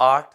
8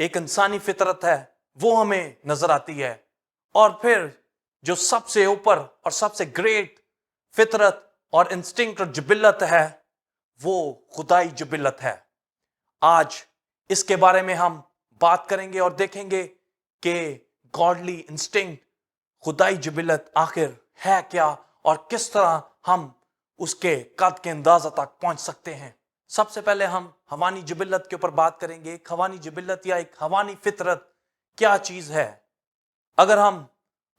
ایک انسانی فطرت ہے وہ ہمیں نظر آتی ہے، اور پھر جو سب سے اوپر اور سب سے گریٹ فطرت اور انسٹنکٹ اور جبلت ہے وہ خدائی جبلت ہے۔ آج اس کے بارے میں ہم بات کریں گے اور دیکھیں گے کہ گاڈلی انسٹنکٹ، خدائی جبلت آخر ہے کیا، اور کس طرح ہم اس کے قد کے اندازہ تک پہنچ سکتے ہیں۔ سب سے پہلے ہم حیوانی جبلت کے اوپر بات کریں گے۔ ایک حیوانی جبلت یا ایک حیوانی فطرت کیا چیز ہے؟ اگر ہم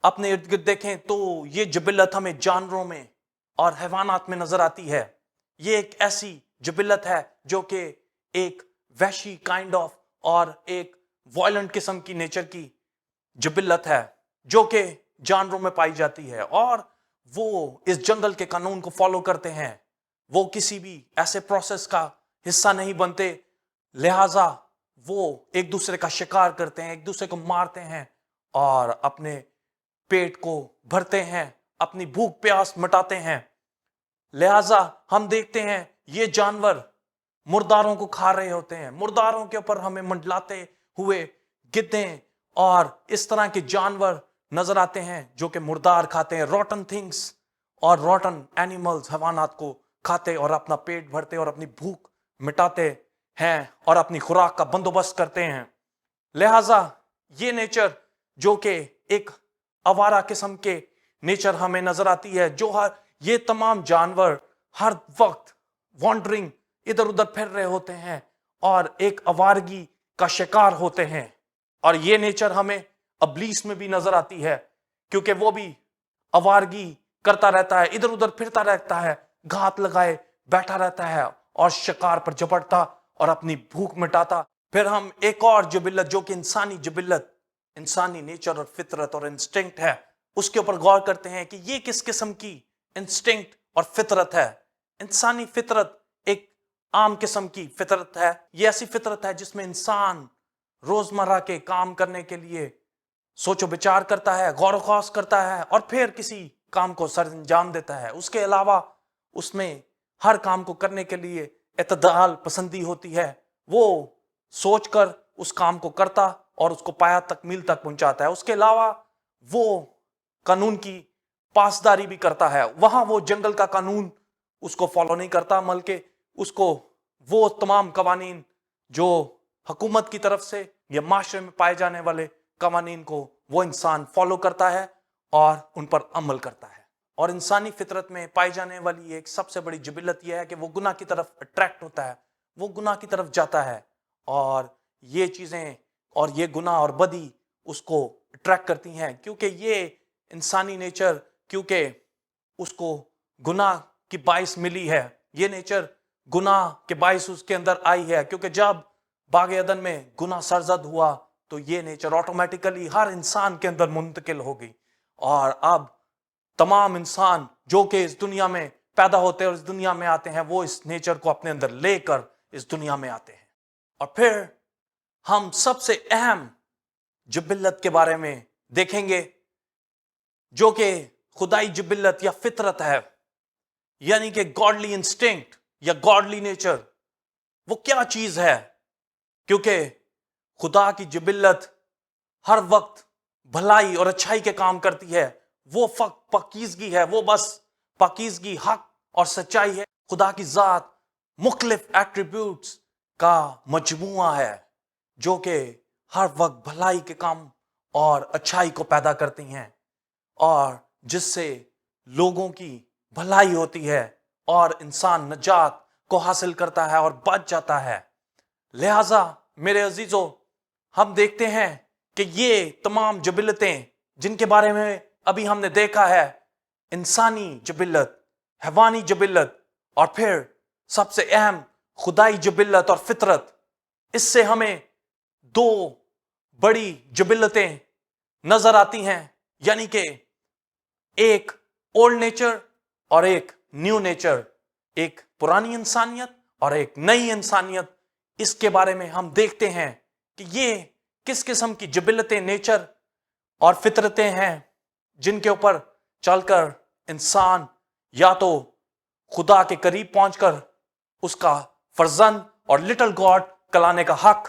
اپنے ارد گرد دیکھیں تو یہ جبلت ہمیں جانوروں میں اور حیوانات میں نظر آتی ہے۔ یہ ایک ایسی جبلت ہے جو کہ ایک وحشی کائنڈ آف اور ایک وائلنٹ قسم کی نیچر کی جبلت ہے جو کہ جانوروں میں پائی جاتی ہے، اور وہ اس جنگل کے قانون کو فالو کرتے ہیں۔ وہ کسی بھی ایسے پروسیس کا حصہ نہیں بنتے، لہٰذا وہ ایک دوسرے کا شکار کرتے ہیں، ایک دوسرے کو مارتے ہیں اور اپنے پیٹ کو بھرتے ہیں، اپنی بھوک پیاس مٹاتے ہیں۔ لہٰذا ہم دیکھتے ہیں یہ جانور مرداروں کو کھا رہے ہوتے ہیں، مرداروں کے اوپر ہمیں منڈلاتے ہوئے گدھیں اور اس طرح کے جانور نظر آتے ہیں جو کہ مردار کھاتے ہیں، روٹن تھنگس اور روٹن اینیملز، حیوانات کو کھاتے اور اپنا پیٹ بھرتے اور اپنی بھوک مٹاتے ہیں اور اپنی خوراک کا بندوبست کرتے ہیں۔ لہٰذا یہ نیچر جو کہ ایک آوارہ قسم کے نیچر ہمیں نظر آتی ہے، جو یہ تمام جانور ہر وقت وانڈرنگ ادھر ادھر پھر رہے ہوتے ہیں اور ایک آوارگی کا شکار ہوتے ہیں۔ اور یہ نیچر ہمیں ابلیس میں بھی نظر آتی ہے، کیونکہ وہ بھی آوارگی کرتا رہتا ہے، ادھر ادھر پھرتا رہتا ہے، گھات لگائے بیٹھا رہتا ہے اور شکار پر جپٹتا اور اپنی بھوک مٹاتا۔ پھر ہم ایک اور جبلت جو کہ انسانی جبلت، انسانی نیچر اور فطرت اور انسٹنکٹ ہے، اس کے اوپر غور کرتے ہیں کہ یہ کس قسم کی انسٹنکٹ اور فطرت ہے۔ انسانی فطرت ایک عام قسم کی فطرت ہے۔ یہ ایسی فطرت ہے جس میں انسان روزمرہ کے کام کرنے کے لیے سوچ و بچار کرتا ہے، غور و خوض کرتا ہے اور پھر کسی کام کو سر انجام دیتا ہے۔ اس کے علاوہ اس میں ہر کام کو کرنے کے لیے اعتدال پسندی ہوتی ہے، وہ سوچ کر اس کام کو کرتا اور اس کو پایا تکمیل تک پہنچاتا ہے۔ اس کے علاوہ وہ قانون کی پاسداری بھی کرتا ہے، وہاں وہ جنگل کا قانون اس کو فالو نہیں کرتا، بلکہ اس کو وہ تمام قوانین جو حکومت کی طرف سے یا معاشرے میں پائے جانے والے قوانین کو وہ انسان فالو کرتا ہے اور ان پر عمل کرتا ہے۔ اور انسانی فطرت میں پائی جانے والی ایک سب سے بڑی جبلت یہ ہے کہ وہ گناہ کی طرف اٹریکٹ ہوتا ہے، وہ گناہ کی طرف جاتا ہے، اور یہ چیزیں اور یہ گناہ اور بدی اس کو اٹریکٹ کرتی ہیں، کیونکہ یہ انسانی نیچر، کیونکہ اس کو گناہ کی باعث ملی ہے، یہ نیچر گناہ کے باعث اس کے اندر آئی ہے، کیونکہ جب باغ عدن میں گناہ سرزد ہوا تو یہ نیچر آٹومیٹیکلی ہر انسان کے اندر منتقل ہو گئی، اور اب تمام انسان جو کہ اس دنیا میں پیدا ہوتے ہیں اور اس دنیا میں آتے ہیں وہ اس نیچر کو اپنے اندر لے کر اس دنیا میں آتے ہیں۔ اور پھر ہم سب سے اہم جبلت کے بارے میں دیکھیں گے جو کہ خدائی جبلت یا فطرت ہے، یعنی کہ گاڈلی انسٹنکٹ یا گاڈلی نیچر۔ وہ کیا چیز ہے؟ کیونکہ خدا کی جبلت ہر وقت بھلائی اور اچھائی کے کام کرتی ہے، وہ فقط پاکیزگی ہے، وہ بس پاکیزگی، حق اور سچائی ہے۔ خدا کی ذات مختلف ایٹریبیوٹس کا مجموعہ ہے جو کہ ہر وقت بھلائی کے کام اور اچھائی کو پیدا کرتی ہیں، اور جس سے لوگوں کی بھلائی ہوتی ہے اور انسان نجات کو حاصل کرتا ہے اور بچ جاتا ہے۔ لہٰذا میرے عزیزو، ہم دیکھتے ہیں کہ یہ تمام جبلتیں جن کے بارے میں ابھی ہم نے دیکھا ہے، انسانی جبلت، حیوانی جبلت اور پھر سب سے اہم خدائی جبلت اور فطرت، اس سے ہمیں دو بڑی جبلتیں نظر آتی ہیں، یعنی کہ ایک اولڈ نیچر اور ایک نیو نیچر، ایک پرانی انسانیت اور ایک نئی انسانیت۔ اس کے بارے میں ہم دیکھتے ہیں کہ یہ کس قسم کی جبلتیں، نیچر اور فطرتیں ہیں جن کے اوپر چل کر انسان یا تو خدا کے قریب پہنچ کر اس کا فرزند اور لٹل گاڈ کہلانے کا حق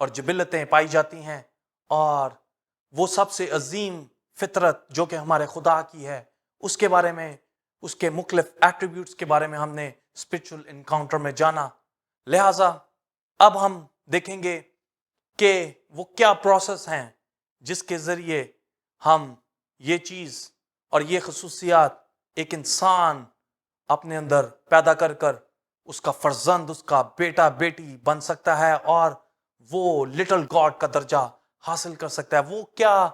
اور جبلتیں پائی جاتی ہیں، اور وہ سب سے عظیم فطرت جو کہ ہمارے خدا کی ہے، اس کے بارے میں، اس کے مختلف ایٹریبیوٹس کے بارے میں ہم نے اسپرچل انکاؤنٹر میں جانا۔ لہٰذا اب ہم دیکھیں گے کہ وہ کیا پروسیس ہیں جس کے ذریعے ہم یہ چیز اور یہ خصوصیات ایک انسان اپنے اندر پیدا کر کر اس کا فرزند، اس کا بیٹا بیٹی بن سکتا ہے، اور وہ لٹل گاڈ کا درجہ حاصل کر سکتا ہے۔ وہ کیا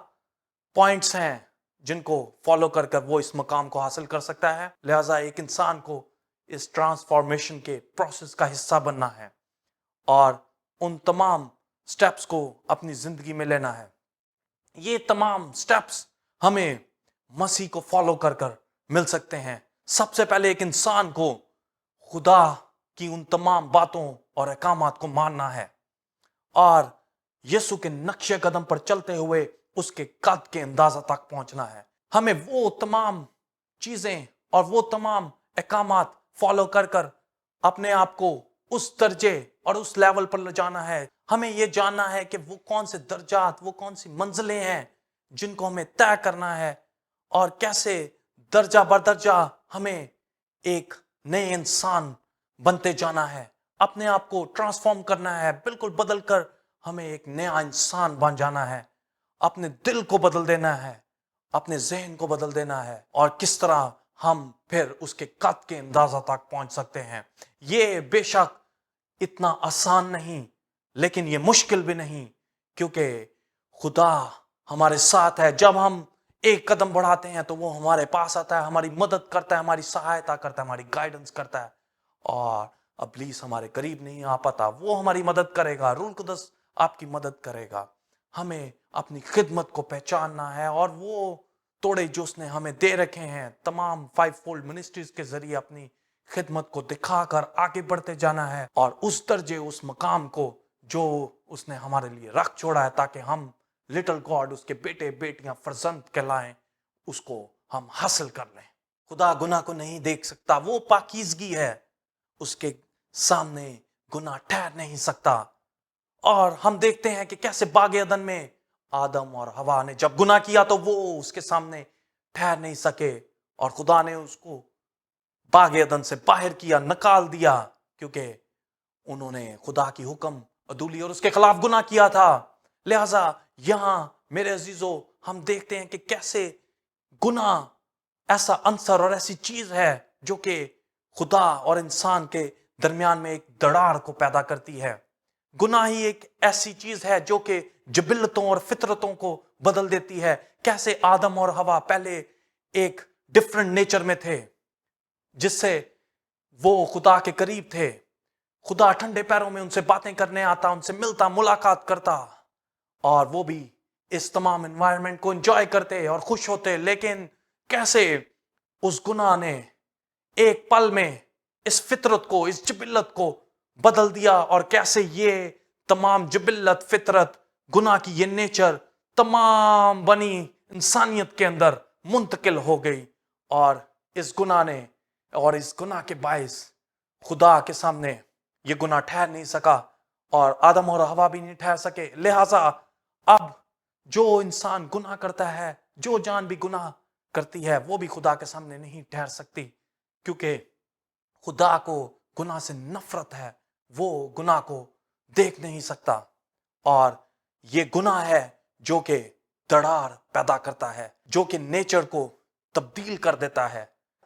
پوائنٹس ہیں جن کو فالو کر کر وہ اس مقام کو حاصل کر سکتا ہے۔ لہٰذا ایک انسان کو اس ٹرانسفارمیشن کے پروسیس کا حصہ بننا ہے اور ان تمام سٹیپس کو اپنی زندگی میں لینا ہے۔ یہ تمام سٹیپس ہمیں مسیح کو فالو کر کر مل سکتے ہیں۔ سب سے پہلے ایک انسان کو خدا کی ان تمام باتوں اور احکامات کو ماننا ہے اور یسوع کے نقش قدم پر چلتے ہوئے اس کے قد کے اندازہ تک پہنچنا ہے۔ ہمیں وہ تمام چیزیں اور وہ تمام احکامات فالو کر کر اپنے آپ کو اس درجے اور اس لیول پر لے جانا ہے۔ ہمیں یہ جاننا ہے کہ وہ کون سے درجات، وہ کون سی منزلیں ہیں جن کو ہمیں طے کرنا ہے، اور کیسے درجہ بر درجہ ہمیں ایک نئے انسان بنتے جانا ہے، اپنے آپ کو ٹرانسفارم کرنا ہے، بالکل بدل کر ہمیں ایک نیا انسان بن جانا ہے، اپنے دل کو بدل دینا ہے، اپنے ذہن کو بدل دینا ہے، اور کس طرح ہم پھر اس کے قد کے اندازہ تک پہنچ سکتے ہیں۔ یہ بے شک اتنا آسان نہیں، لیکن یہ مشکل بھی نہیں، کیونکہ خدا ہمارے ساتھ ہے۔ جب ہم ایک قدم بڑھاتے ہیں تو وہ ہمارے پاس آتا ہے، ہماری مدد کرتا ہے، ہماری سہایتا کرتا ہے، ہماری گائیڈنس کرتا ہے، اور ابلیس ہمارے قریب نہیں آ پاتا۔ وہ ہماری مدد کرے گا، روح القدس آپ کی مدد کرے گا۔ ہمیں اپنی خدمت کو پہچاننا ہے، اور وہ توڑے جو اس نے ہمیں دے رکھے ہیں تمام 5 فولڈ منسٹریز کے ذریعے اپنی خدمت کو دکھا کر آگے بڑھتے جانا ہے، اور اس درجے، اس مقام کو جو اس نے ہمارے لیے رکھ چھوڑا ہے تاکہ ہم لٹل گاڈ، اس کے بیٹے بیٹیاں، فرزند کہلائیں، اس کو ہم حاصل کر لیں۔ خدا گناہ کو نہیں دیکھ سکتا، وہ پاکیزگی ہے، اس کے سامنے گناہ ٹھہر نہیں سکتا۔ اور ہم دیکھتے ہیں کہ کیسے باغ عدن میں آدم اور حوا نے جب گناہ کیا تو وہ اس کے سامنے ٹھہر نہیں سکے، اور خدا نے اس کو باغ عدن سے باہر کیا، نکال دیا، کیونکہ انہوں نے خدا کی حکم عدولی اور اس کے خلاف گناہ کیا تھا۔ لہٰذا یہاں میرے عزیزو ہم دیکھتے ہیں کہ کیسے گناہ ایسا عنصر اور ایسی چیز ہے جو کہ خدا اور انسان کے درمیان میں ایک دراڑ کو پیدا کرتی ہے۔ گناہ ہی ایک ایسی چیز ہے جو کہ جبلتوں اور فطرتوں کو بدل دیتی ہے۔ کیسے آدم اور حوا پہلے ایک ڈیفرنٹ نیچر میں تھے، جس سے وہ خدا کے قریب تھے، خدا ٹھنڈے پیروں میں ان سے باتیں کرنے آتا، ان سے ملتا، ملاقات کرتا، اور وہ بھی اس تمام انوائرمنٹ کو انجوائے کرتے اور خوش ہوتے۔ لیکن کیسے اس گناہ نے ایک پل میں اس فطرت کو، اس جبلت کو بدل دیا، اور کیسے یہ تمام جبلت، فطرت، گناہ کی یہ نیچر تمام بنی انسانیت کے اندر منتقل ہو گئی، اور اس گناہ نے، اور اس گناہ کے باعث خدا کے سامنے یہ گناہ ٹھہر نہیں سکا، اور آدم اور حوا بھی نہیں ٹھہر سکے۔ لہٰذا اب جو انسان گناہ کرتا ہے، جو جان بھی گناہ کرتی ہے، وہ بھی خدا کے سامنے نہیں ٹھہر سکتی، کیونکہ خدا کو گناہ سے نفرت ہے، وہ گناہ کو دیکھ نہیں سکتا، اور یہ گناہ ہے جو کہ دراڑ پیدا کرتا ہے، جو کہ نیچر کو تبدیل کر دیتا ہے۔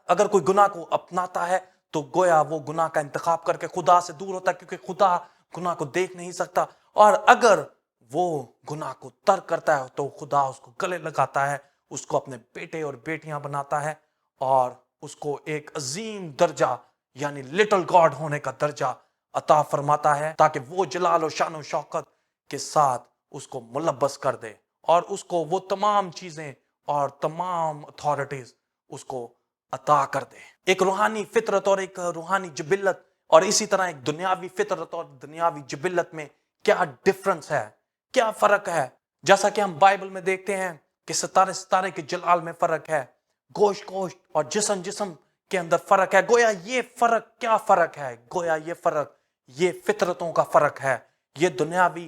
اگر کوئی گناہ کو اپناتا ہے تو گویا وہ گناہ کا انتخاب کر کے خدا سے دور ہوتا ہے، کیونکہ خدا گناہ کو دیکھ نہیں سکتا، اور اگر وہ گناہ کو ترک کرتا ہے تو خدا اس کو گلے لگاتا ہے، اس کو اپنے بیٹے اور بیٹیاں بناتا ہے، اور اس کو ایک عظیم درجہ یعنی لٹل گاڈ ہونے کا درجہ عطا فرماتا ہے، تاکہ وہ جلال و شان و شوکت کے ساتھ اس کو ملبس کر دے، اور اس کو وہ تمام چیزیں اور تمام اتھارٹیز اس کو عطا کر دے۔ ایک روحانی فطرت اور ایک روحانی جبلت، اور اسی طرح ایک دنیاوی فطرت اور دنیاوی جبلت میں کیا ڈفرنس ہے، کیا فرق ہے؟ جیسا کہ ہم بائبل میں دیکھتے ہیں کہ ستارے ستارے کے جلال میں فرق ہے، گوشت گوشت اور جسم جسم کے اندر فرق ہے۔ گویا یہ فرق، کیا فرق ہے؟ گویا یہ فرق، یہ فطرتوں کا فرق ہے، یہ دنیاوی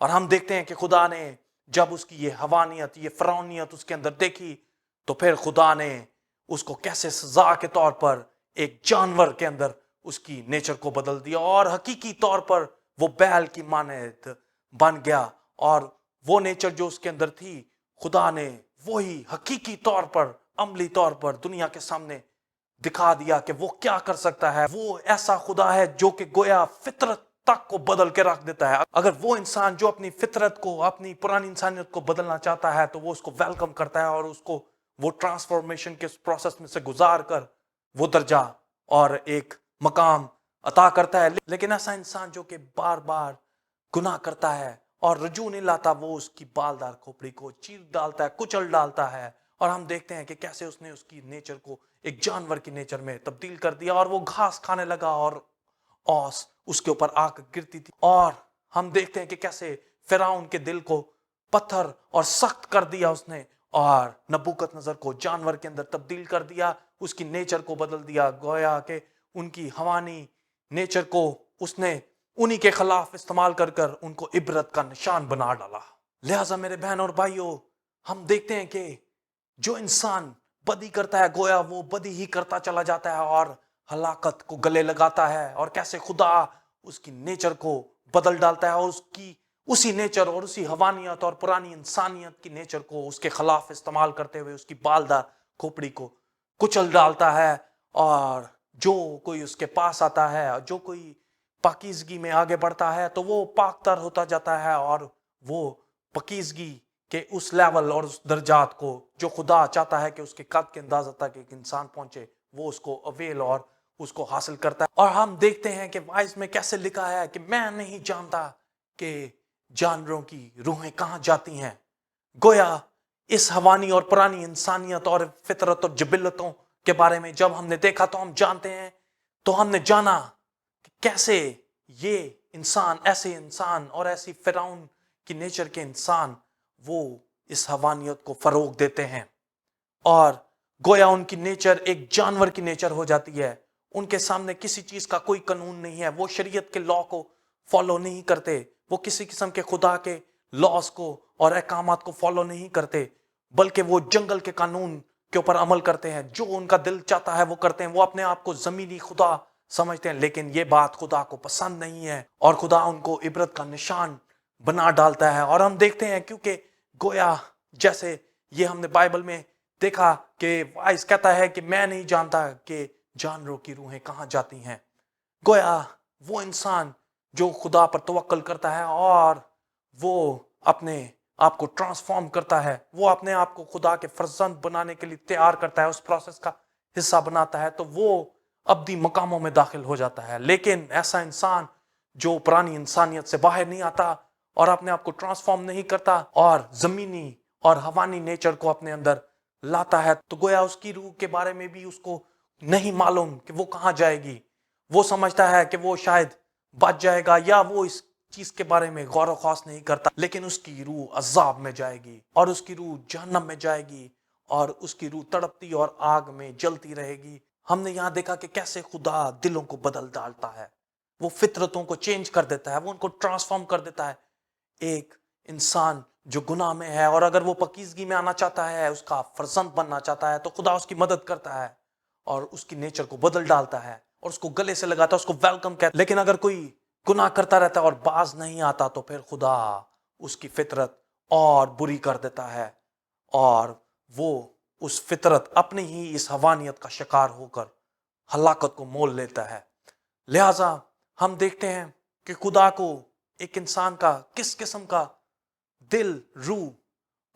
اور ہم دیکھتے ہیں کہ خدا نے جب اس کی یہ حوانیت، یہ فرعونیت اس کے اندر دیکھی تو پھر خدا نے اس کو کیسے سزا کے طور پر ایک جانور کے اندر اس کی نیچر کو بدل دیا اور حقیقی طور پر وہ بیل کی مانند بن گیا، اور وہ نیچر جو اس کے اندر تھی خدا نے وہی حقیقی طور پر، عملی طور پر دنیا کے سامنے دکھا دیا کہ وہ کیا کر سکتا ہے۔ وہ ایسا خدا ہے جو کہ گویا فطرت تک کو بدل کے رکھ دیتا ہے۔ اگر وہ انسان جو اپنی فطرت کو، اپنی پرانی انسانیت کو بدلنا چاہتا ہے تو وہ اس کو ویلکم کرتا ہے اور اس کو وہ ٹرانسفارمیشن کے پروسیس میں سے گزار کر وہ درجہ اور ایک مقام عطا کرتا ہے۔ لیکن ایسا انسان جو کہ بار بار گناہ کرتا ہے اور رجوع نہیں لاتا، وہ اس کی بالدار کھوپڑی کو چیر ڈالتا ہے، کچل ڈالتا ہے، اور ہم دیکھتے ہیں کہ کیسے اس نے اس کی نیچر کو ایک جانور کی نیچر میں تبدیل کر دیا، اور وہ گھاس کھانے لگا اور اوس اس کے اوپر آ کر گرتی تھی۔ اور ہم دیکھتے ہیں کہ کیسے فرعون کے دل کو پتھر اور سخت کر دیا اس نے، اور نبوکت نظر کو جانور کے اندر تبدیل کر دیا، اس کی نیچر کو بدل دیا، گویا کہ ان کی حیوانی نیچر کو اس نے انہی کے خلاف استعمال کر کر ان کو عبرت کا نشان بنا ڈالا۔ لہٰذا میرے بہن اور بھائیوں، ہم دیکھتے ہیں کہ جو انسان بدی کرتا ہے گویا وہ بدی ہی کرتا چلا جاتا ہے اور ہلاکت کو گلے لگاتا ہے، اور کیسے خدا اس کی نیچر کو بدل ڈالتا ہے اور اس کی اسی نیچر اور اسی حیوانیت اور پرانی انسانیت کی نیچر کو اس کے خلاف استعمال کرتے ہوئے اس کی بالدار کھوپڑی کو کچل ڈالتا ہے، اور جو کوئی اس کے پاس آتا ہے، جو کوئی پاکیزگی میں آگے بڑھتا ہے تو وہ پاک تر ہوتا جاتا ہے، اور وہ پاکیزگی کہ اس لیول اور اس درجات کو جو خدا چاہتا ہے کہ اس کے قد کے اندازہ تک ایک انسان پہنچے، وہ اس کو اویل اور اس کو حاصل کرتا ہے۔ اور ہم دیکھتے ہیں کہ وائس میں کیسے لکھا ہے کہ میں نہیں جانتا کہ جانوروں کی روحیں کہاں جاتی ہیں۔ گویا اس حیوانی اور پرانی انسانیت اور فطرت اور جبلتوں کے بارے میں جب ہم نے دیکھا تو ہم جانتے ہیں، تو ہم نے جانا کہ کیسے یہ انسان، ایسے انسان اور ایسی فرعون کی نیچر کے انسان وہ اس حیوانیت کو فروغ دیتے ہیں، اور گویا ان کی نیچر ایک جانور کی نیچر ہو جاتی ہے۔ ان کے سامنے کسی چیز کا کوئی قانون نہیں ہے، وہ شریعت کے لاء کو فالو نہیں کرتے، وہ کسی قسم کے خدا کے لاز کو اور احکامات کو فالو نہیں کرتے، بلکہ وہ جنگل کے قانون کے اوپر عمل کرتے ہیں، جو ان کا دل چاہتا ہے وہ کرتے ہیں۔ وہ اپنے آپ کو زمینی خدا سمجھتے ہیں، لیکن یہ بات خدا کو پسند نہیں ہے، اور خدا ان کو عبرت کا نشان بنا ڈالتا ہے۔ اور ہم دیکھتے ہیں کیونکہ گویا جیسے یہ ہم نے بائبل میں دیکھا کہ وائس کہتا ہے کہ میں نہیں جانتا کہ جانوروں کی روحیں کہاں جاتی ہیں۔ گویا وہ انسان جو خدا پر توکل کرتا ہے اور وہ اپنے آپ کو ٹرانسفارم کرتا ہے، وہ اپنے آپ کو خدا کے فرزند بنانے کے لیے تیار کرتا ہے، اس پروسیس کا حصہ بناتا ہے، تو وہ ابدی مقاموں میں داخل ہو جاتا ہے۔ لیکن ایسا انسان جو پرانی انسانیت سے باہر نہیں آتا اور اپنے آپ کو ٹرانسفارم نہیں کرتا اور زمینی اور حیوانی نیچر کو اپنے اندر لاتا ہے، تو گویا اس کی روح کے بارے میں بھی اس کو نہیں معلوم کہ وہ کہاں جائے گی۔ وہ سمجھتا ہے کہ وہ شاید بچ جائے گا، یا وہ اس چیز کے بارے میں غور و خوض نہیں کرتا، لیکن اس کی روح عذاب میں جائے گی، اور اس کی روح جہنم میں جائے گی، اور اس کی روح تڑپتی اور آگ میں جلتی رہے گی۔ ہم نے یہاں دیکھا کہ کیسے خدا دلوں کو بدل ڈالتا ہے، وہ فطرتوں کو چینج کر دیتا ہے، وہ ان کو ٹرانسفارم کر دیتا ہے۔ ایک انسان جو گناہ میں ہے اور اگر وہ پاکیزگی میں آنا چاہتا ہے، اس کا فرزند بننا چاہتا ہے، تو خدا اس کی مدد کرتا ہے اور اس کی نیچر کو بدل ڈالتا ہے اور اس کو گلے سے لگاتا ہے، اس کو ویلکم کہتا ہے۔ لیکن اگر کوئی گناہ کرتا رہتا ہے اور باز نہیں آتا، تو پھر خدا اس کی فطرت اور بری کر دیتا ہے، اور وہ اس فطرت اپنی ہی اس حیوانیت کا شکار ہو کر ہلاکت کو مول لیتا ہے۔ لہٰذا ہم دیکھتے ہیں کہ خدا کو ایک انسان کا کس قسم کا دل، روح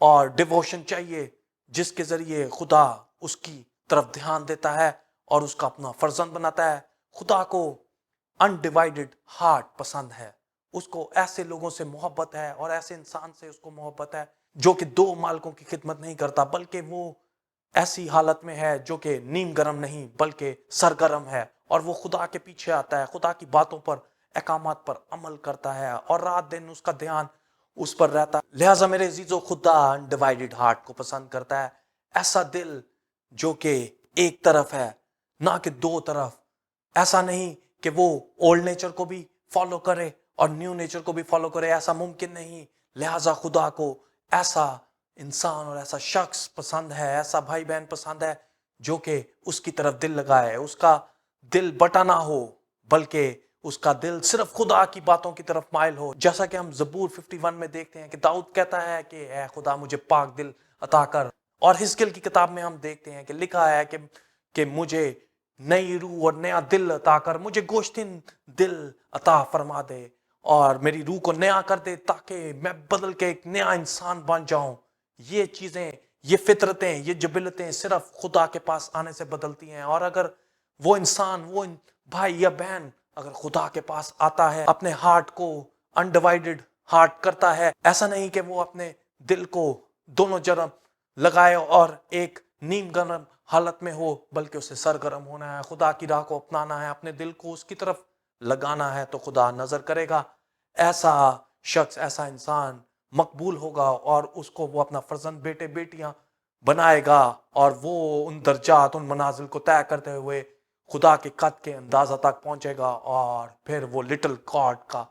اور ڈیووشن چاہیے، جس کے ذریعے خدا اس کی طرف دھیان دیتا ہے اور اس کا اپنا فرزند بناتا ہے۔ خدا کو انڈیوائیڈڈ ہارٹ پسند ہے، اس کو ایسے لوگوں سے محبت ہے اور ایسے انسان سے اس کو محبت ہے جو کہ دو مالکوں کی خدمت نہیں کرتا، بلکہ وہ ایسی حالت میں ہے جو کہ نیم گرم نہیں بلکہ سرگرم ہے، اور وہ خدا کے پیچھے آتا ہے، خدا کی باتوں پر، احکامات پر عمل کرتا ہے، اور رات دن اس کا دھیان اس پر رہتا ہے۔ لہٰذا میرے عزیزو، خدا انڈیوائیڈڈ ہارٹ کو پسند کرتا ہے، ایسا دل جو کہ ایک طرف ہے نہ کہ دو طرف۔ ایسا نہیں کہ وہ اولڈ نیچر کو بھی فالو کرے اور نیو نیچر کو بھی فالو کرے، ایسا ممکن نہیں۔ لہٰذا خدا کو ایسا انسان اور ایسا شخص پسند ہے، ایسا بھائی بہن پسند ہے جو کہ اس کی طرف دل لگائے، اس کا دل بٹا نہ ہو بلکہ اس کا دل صرف خدا کی باتوں کی طرف مائل ہو۔ جیسا کہ ہم زبور 51 میں دیکھتے ہیں کہ داؤد کہتا ہے کہ اے خدا مجھے پاک دل عطا کر، اور حزقیل کی کتاب میں ہم دیکھتے ہیں کہ لکھا ہے کہ مجھے نئی روح اور نیا دل عطا کر، مجھے گوشتن دل عطا فرما دے اور میری روح کو نیا کر دے تاکہ میں بدل کے ایک نیا انسان بن جاؤں۔ یہ چیزیں، یہ فطرتیں، یہ جبلتیں صرف خدا کے پاس آنے سے بدلتی ہیں۔ اور اگر وہ انسان، وہ بھائی یا بہن اگر خدا کے پاس آتا ہے، اپنے ہارٹ کو انڈیوائیڈڈ ہارٹ کرتا ہے، ایسا نہیں کہ وہ اپنے دل کو دونوں جانب لگائے اور ایک نیم گرم حالت میں ہو، بلکہ اسے سرگرم ہونا ہے، خدا کی راہ کو اپنانا ہے، اپنے دل کو اس کی طرف لگانا ہے، تو خدا نظر کرے گا۔ ایسا شخص، ایسا انسان مقبول ہوگا اور اس کو وہ اپنا فرزند، بیٹے بیٹیاں بنائے گا، اور وہ ان درجات، ان منازل کو طے کرتے ہوئے خدا کے قد کے اندازہ تک پہنچے گا، اور پھر وہ لٹل گاڈ کا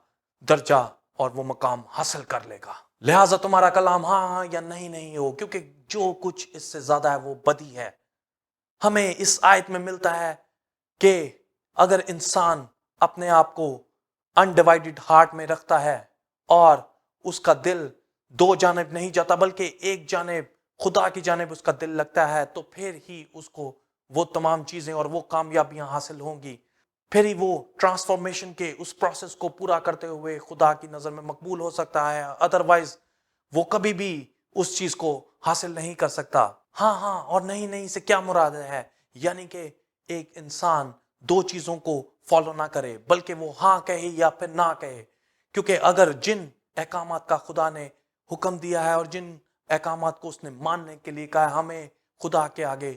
درجہ اور وہ مقام حاصل کر لے گا۔ لہٰذا تمہارا کلام ہاں ہاں یا نہیں نہیں ہو، کیونکہ جو کچھ اس سے زیادہ ہے وہ بدی ہے۔ ہمیں اس آیت میں ملتا ہے کہ اگر انسان اپنے آپ کو انڈیوائیڈڈ ہارٹ میں رکھتا ہے اور اس کا دل دو جانب نہیں جاتا بلکہ ایک جانب خدا کی جانب اس کا دل لگتا ہے، تو پھر ہی اس کو وہ تمام چیزیں اور وہ کامیابیاں حاصل ہوں گی، پھر ہی وہ ٹرانسفارمیشن کے اس پروسیس کو پورا کرتے ہوئے خدا کی نظر میں مقبول ہو سکتا ہے۔ ادروائز وہ کبھی بھی اس چیز کو حاصل نہیں کر سکتا۔ ہاں ہاں اور نہیں نہیں سے کیا مراد ہے؟ یعنی کہ ایک انسان دو چیزوں کو فالو نہ کرے بلکہ وہ ہاں کہے یا پھر نہ کہے، کیونکہ اگر جن احکامات کا خدا نے حکم دیا ہے اور جن احکامات کو اس نے ماننے کے لیے کہا ہے، ہمیں خدا کے آگے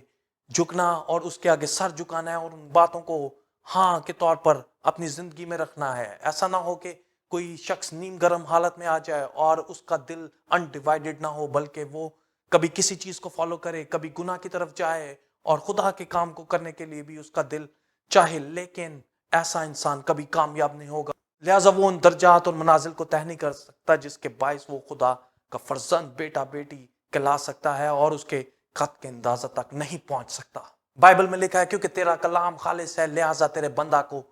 جھکنا اور اس کے آگے سر جھکانا ہے اور ان باتوں کو ہاں کے طور پر اپنی زندگی میں رکھنا ہے۔ ایسا نہ ہو کہ کوئی شخص نیم گرم حالت میں آ جائے اور اس کا دل انڈیوائیڈڈ نہ ہو، بلکہ وہ کبھی کسی چیز کو فالو کرے، کبھی گناہ کی طرف جائے اور خدا کے کام کو کرنے کے لیے بھی اس کا دل چاہے، لیکن ایسا انسان کبھی کامیاب نہیں ہوگا۔ لہٰذا وہ ان درجات اور منازل کو طے نہیں کر سکتا جس کے باعث وہ خدا کا فرزند، بیٹا بیٹی کہلا سکتا ہے، اور اس کے قد کے اندازہ تک نہیں پہنچ سکتا۔ بائبل میں لکھا ہے کیونکہ تیرا کلام خالص ہے، لہٰذا تیرے بندہ کو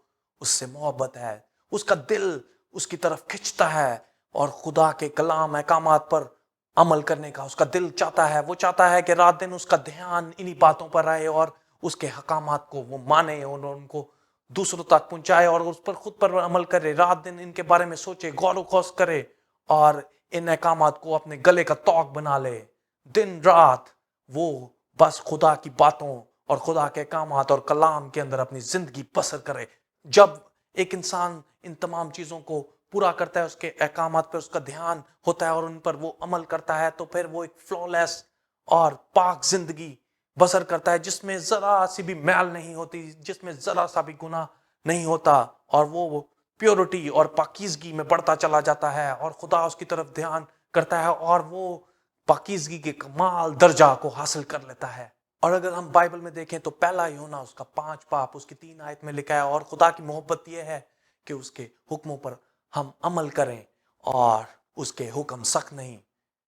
اس سے محبت ہے، اس کا دل اس کی طرف کھنچتا ہے، اور خدا کے کلام احکامات پر عمل کرنے کا اس کا دل چاہتا ہے۔ وہ چاہتا ہے کہ رات دن اس کا دھیان انہی باتوں پر رہے اور اس کے حکامات کو وہ مانے اور ان کو دوسروں تک پہنچائے اور اس پر خود پر عمل کرے، رات دن ان کے بارے میں سوچے، غور و خوض کرے اور ان احکامات کو اپنے گلے کا طوق بنا لے۔ دن رات وہ بس خدا کی باتوں اور خدا کے احکامات اور کلام کے اندر اپنی زندگی بسر کرے۔ جب ایک انسان ان تمام چیزوں کو پورا کرتا ہے، اس کے احکامات پر اس کا دھیان ہوتا ہے اور ان پر وہ عمل کرتا ہے، تو پھر وہ ایک فلالیس اور پاک زندگی بسر کرتا ہے جس میں ذرا سی بھی میل نہیں ہوتی، جس میں ذرا سا بھی گناہ نہیں ہوتا، اور وہ پیورٹی اور پاکیزگی میں بڑھتا چلا جاتا ہے اور خدا اس کی طرف دھیان کرتا ہے اور وہ پاکیزگی کے کمال درجہ کو حاصل کر لیتا ہے۔ اور اگر ہم بائبل میں دیکھیں تو پہلا یوحنا اس کا 5 باب اس کی 3 آیت میں لکھا ہے، اور خدا کی محبت یہ ہے کہ اس کے حکموں پر ہم عمل کریں، اور اس کے حکم سخت نہیں،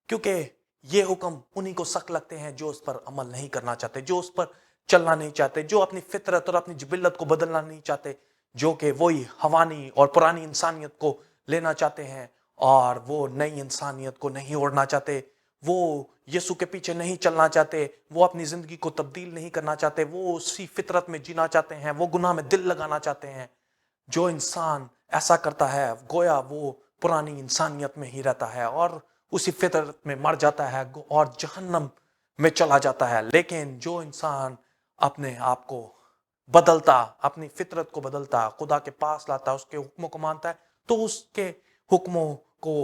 کیونکہ یہ حکم انہی کو سخت لگتے ہیں جو اس پر عمل نہیں کرنا چاہتے، جو اس پر چلنا نہیں چاہتے، جو اپنی فطرت اور اپنی جبلت کو بدلنا نہیں چاہتے، جو کہ وہی حوانی اور پرانی انسانیت کو لینا چاہتے ہیں اور وہ نئی انسانیت کو نہیں اوڑھنا چاہتے، وہ یسوع کے پیچھے نہیں چلنا چاہتے، وہ اپنی زندگی کو تبدیل نہیں کرنا چاہتے، وہ اسی فطرت میں جینا چاہتے ہیں، وہ گناہ میں دل لگانا چاہتے ہیں۔ جو انسان ایسا کرتا ہے گویا وہ پرانی انسانیت میں ہی رہتا ہے اور اسی فطرت میں مر جاتا ہے اور جہنم میں چلا جاتا ہے۔ لیکن جو انسان اپنے آپ کو بدلتا، اپنی فطرت کو بدلتا، خدا کے پاس لاتا، اس کے حکموں کو مانتا ہے، تو اس کے حکموں کو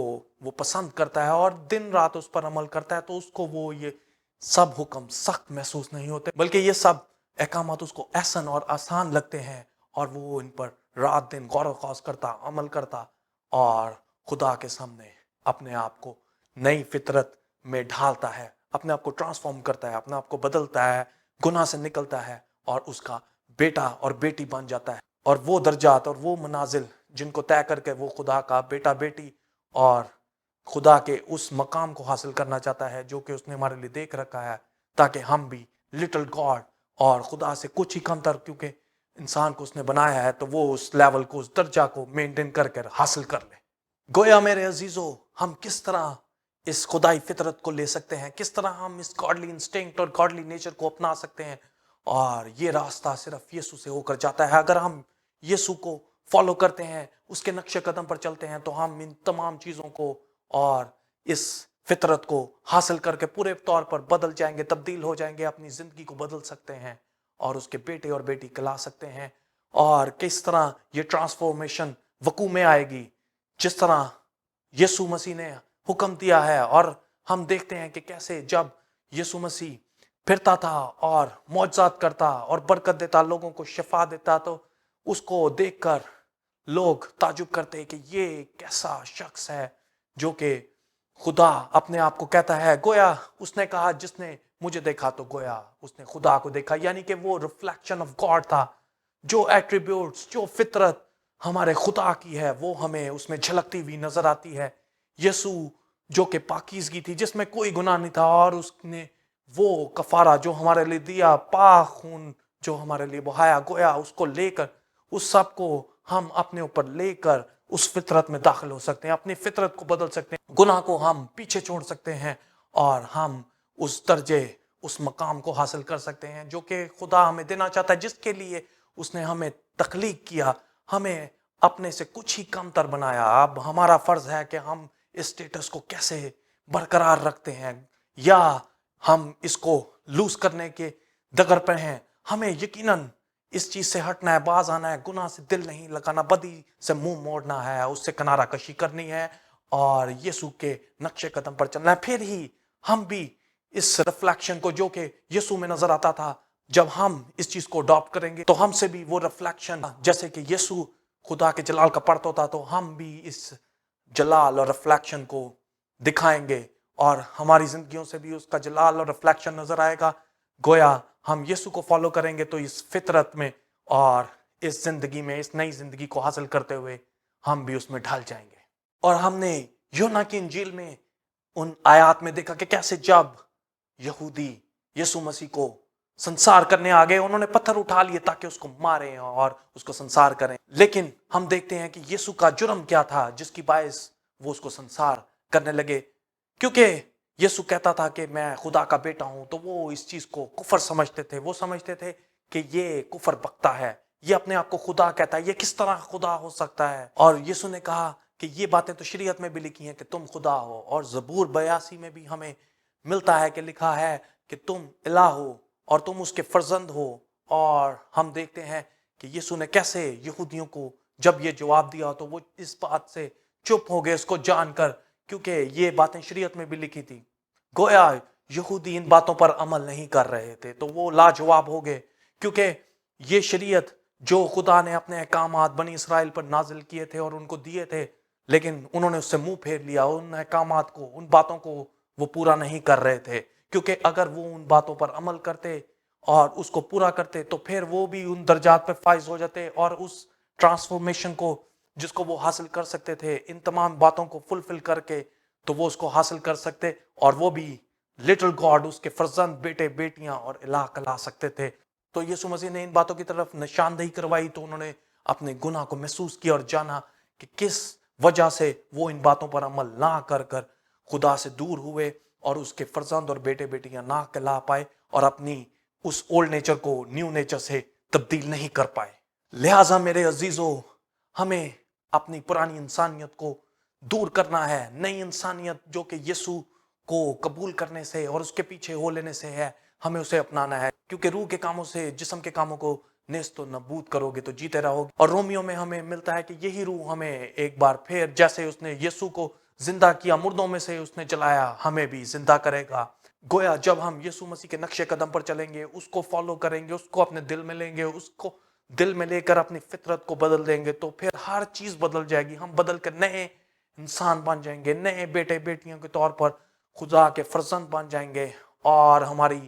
وہ پسند کرتا ہے اور دن رات اس پر عمل کرتا ہے، تو اس کو وہ یہ سب حکم سخت محسوس نہیں ہوتے، بلکہ یہ سب احکامات اس کو احسن اور آسان لگتے ہیں، اور وہ ان پر رات دن غور و خوض کرتا، عمل کرتا، اور خدا کے سامنے اپنے آپ کو نئی فطرت میں ڈھالتا ہے، اپنے آپ کو ٹرانسفارم کرتا ہے، اپنے آپ کو بدلتا ہے، گناہ سے نکلتا ہے اور اس کا بیٹا اور بیٹی بن جاتا ہے، اور وہ درجات اور وہ منازل جن کو طے کر کے وہ خدا کا بیٹا بیٹی اور خدا کے اس مقام کو حاصل کرنا چاہتا ہے جو کہ اس نے ہمارے لیے دیکھ رکھا ہے، تاکہ ہم بھی لٹل گاڈ اور خدا سے کچھ ہی کم تر، کیونکہ انسان کو اس نے بنایا ہے تو وہ اس لیول کو، اس درجہ کو مینٹین کر کے حاصل کر لے۔ گویا میرے عزیزو، ہم کس طرح اس خدائی فطرت کو لے سکتے ہیں، کس طرح ہم اس گاڈلی انسٹنکٹ اور گاڈلی نیچر کو اپنا سکتے ہیں، اور یہ راستہ صرف یسوع سے ہو کر جاتا ہے۔ اگر ہم یسوع کو فالو کرتے ہیں، اس کے نقش قدم پر چلتے ہیں، تو ہم ان تمام چیزوں کو اور اس فطرت کو حاصل کر کے پورے طور پر بدل جائیں گے، تبدیل ہو جائیں گے، اپنی زندگی کو بدل سکتے ہیں اور اس کے بیٹے اور بیٹی کہلا سکتے ہیں۔ اور کس طرح یہ ٹرانسفارمیشن وقوع میں آئے گی، جس طرح یسوع مسیح نے حکم دیا ہے۔ اور ہم دیکھتے ہیں کہ کیسے جب یسوع مسیح پھرتا تھا اور معجزات کرتا اور برکت دیتا، لوگوں کو شفا دیتا، تو اس کو دیکھ کر لوگ تعجب کرتے کہ یہ کیسا شخص ہے جو کہ خدا اپنے آپ کو کہتا ہے۔ گویا اس نے کہا جس نے مجھے دیکھا تو گویا اس نے خدا کو دیکھا، یعنی کہ وہ ریفلیکشن آف گاڈ تھا۔ جو ایٹریبیوٹس، جو فطرت ہمارے خدا کی ہے، وہ ہمیں اس میں جھلکتی ہوئی نظر آتی ہے۔ یسوع جو کہ پاکیزگی تھی، جس میں کوئی گناہ نہیں تھا، اور اس نے وہ کفارہ جو ہمارے لیے دیا، پاک خون جو ہمارے لیے بہایا، گویا اس کو لے کر، اس سب کو ہم اپنے اوپر لے کر اس فطرت میں داخل ہو سکتے ہیں، اپنی فطرت کو بدل سکتے ہیں، گناہ کو ہم پیچھے چھوڑ سکتے ہیں، اور ہم اس درجے، اس مقام کو حاصل کر سکتے ہیں جو کہ خدا ہمیں دینا چاہتا ہے، جس کے لیے اس نے ہمیں تخلیق کیا، ہمیں اپنے سے کچھ ہی کم تر بنایا۔ اب ہمارا فرض ہے کہ ہم اس سٹیٹس کو کیسے برقرار رکھتے ہیں، یا ہم اس کو لوز کرنے کے ڈگر پہ ہیں۔ ہمیں یقیناً اس چیز سے ہٹنا ہے، باز آنا ہے، گناہ سے دل نہیں لگانا، بدی سے منہ موڑنا ہے، اس سے کنارہ کشی کرنی ہے، اور یسوع کے نقش قدم پر چلنا ہے۔ پھر ہی ہم بھی اس ریفلیکشن کو جو کہ یسوع میں نظر آتا تھا، جب ہم اس چیز کو اڈاپٹ کریں گے تو ہم سے بھی وہ ریفلیکشن، جیسے کہ یسوع خدا کے جلال کا پرت ہوتا، تو ہم بھی اس جلال اور ریفلیکشن کو دکھائیں گے، اور ہماری زندگیوں سے بھی اس کا جلال اور ریفلیکشن نظر آئے گا۔ گویا ہم یسوع کو فالو کریں گے تو اس فطرت میں اور اس زندگی میں، اس نئی زندگی کو حاصل کرتے ہوئے ہم بھی اس میں ڈھل جائیں گے۔ اور ہم نے یونا کی انجیل میں ان آیات میں دیکھا کہ کیسے جب یہودی یسوع مسیح کو سنسار کرنے آگے، انہوں نے پتھر اٹھا لیے تاکہ اس کو ماریں اور اس کو سنسار کریں، لیکن ہم دیکھتے ہیں کہ یسوع کا جرم کیا تھا جس کی باعث وہ اس کو سنسار کرنے لگے۔ کیونکہ یسوع کہتا تھا کہ میں خدا کا بیٹا ہوں، تو وہ اس چیز کو کفر سمجھتے تھے۔ وہ سمجھتے تھے کہ یہ کفر بکتا ہے، یہ اپنے آپ کو خدا کہتا ہے، یہ کس طرح خدا ہو سکتا ہے؟ اور یسوع نے کہا کہ یہ باتیں تو شریعت میں بھی لکھی ہیں کہ تم خدا ہو، اور زبور 82 میں بھی ہمیں ملتا ہے کہ لکھا ہے کہ تم الہ ہو اور تم اس کے فرزند ہو۔ اور ہم دیکھتے ہیں کہ یسوع نے کیسے یہودیوں کو جب یہ جواب دیا تو وہ اس بات سے چپ ہو گئے، اس کو جان کر، کیونکہ یہ باتیں شریعت میں بھی لکھی تھی۔ گویا یہودی ان باتوں پر عمل نہیں کر رہے تھے، تو وہ لاجواب ہو گئے، کیونکہ یہ شریعت جو خدا نے اپنے احکامات بنی اسرائیل پر نازل کیے تھے اور ان کو دیے تھے، لیکن انہوں نے اس سے منہ پھیر لیا، ان احکامات کو، ان باتوں کو وہ پورا نہیں کر رہے تھے۔ کیونکہ اگر وہ ان باتوں پر عمل کرتے اور اس کو پورا کرتے تو پھر وہ بھی ان درجات پہ فائز ہو جاتے، اور اس ٹرانسفارمیشن کو جس کو وہ حاصل کر سکتے تھے، ان تمام باتوں کو فلفل کر کے، تو وہ اس کو حاصل کر سکتے، اور وہ بھی لٹل گاڈ، اس کے فرزند، بیٹے بیٹیاں اور الہ کہلا سکتے تھے۔ تو یسوع مسیح نے ان باتوں کی طرف نشاندہی کروائی، تو انہوں نے اپنے گناہ کو محسوس کیا اور جانا کہ کس وجہ سے وہ ان باتوں پر عمل نہ کر کر خدا سے دور ہوئے، اور اس کے فرزند اور بیٹے بیٹیاں نہ کہلا پائے، اور اپنی اس اولڈ نیچر کو نیو نیچر سے تبدیل نہیں کر پائے۔ لہٰذا میرے عزیزو، ہمیں اپنی پرانی انسانیت کو دور کرنا ہے، نئی انسانیت جو کہ یسوع کو قبول کرنے سے اور اس کے پیچھے ہو لینے سے ہے، ہمیں اسے اپنانا ہے، کیونکہ روح کے کاموں سے جسم کے کاموں کو نیست و نبود کرو گے تو جیتے رہو گے۔ اور رومیوں میں ہمیں ملتا ہے کہ یہی روح ہمیں ایک بار پھر، جیسے اس نے یسوع کو زندہ کیا، مردوں میں سے اس نے جلایا، ہمیں بھی زندہ کرے گا۔ گویا جب ہم یسوع مسیح کے نقش قدم پر چلیں گے، اس کو فالو کریں گے، اس کو اپنے دل میں لیں گے، اس کو دل میں لے کر اپنی فطرت کو بدل دیں گے، تو پھر ہر چیز بدل جائے گی۔ ہم بدل کر نئے انسان بن جائیں گے، نئے بیٹے بیٹیوں کے طور پر خدا کے فرزند بن جائیں گے، اور ہماری